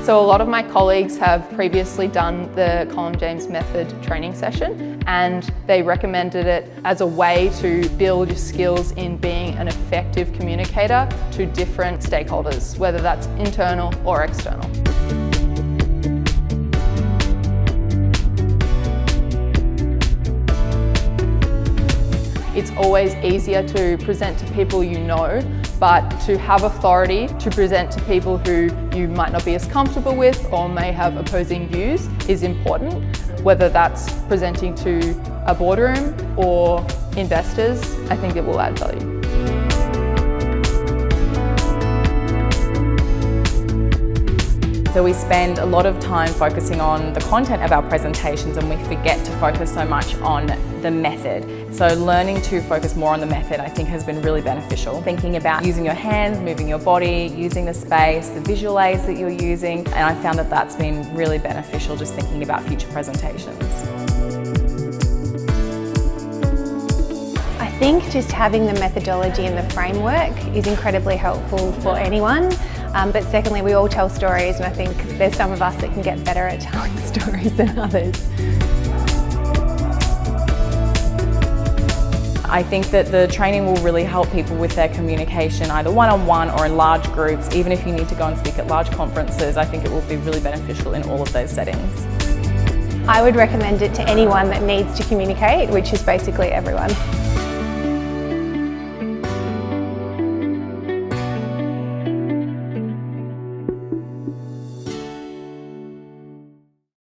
So a lot of my colleagues have previously done the Colin James Method training session, and they recommended it as a way to build your skills in being an effective communicator to different stakeholders, whether that's internal or external. It's always easier to present to people you know, but to have authority to present to people who you might not be as comfortable with or may have opposing views is important, whether that's presenting to a boardroom or investors. I think it will add value. So we spend a lot of time focusing on the content of our presentations and we forget to focus so much on the method. So learning to focus more on the method I think has been really beneficial. Thinking about using your hands, moving your body, using the space, the visual aids that you're using, and I found that that's been really beneficial just thinking about future presentations. I think just having the methodology and the framework is incredibly helpful for anyone. But secondly, we all tell stories, and I think there's some of us that can get better at telling stories than others. I think that the training will really help people with their communication, either one-on-one or in large groups. Even if you need to go and speak at large conferences, I think it will be really beneficial in all of those settings. I would recommend it to anyone that needs to communicate, which is basically everyone.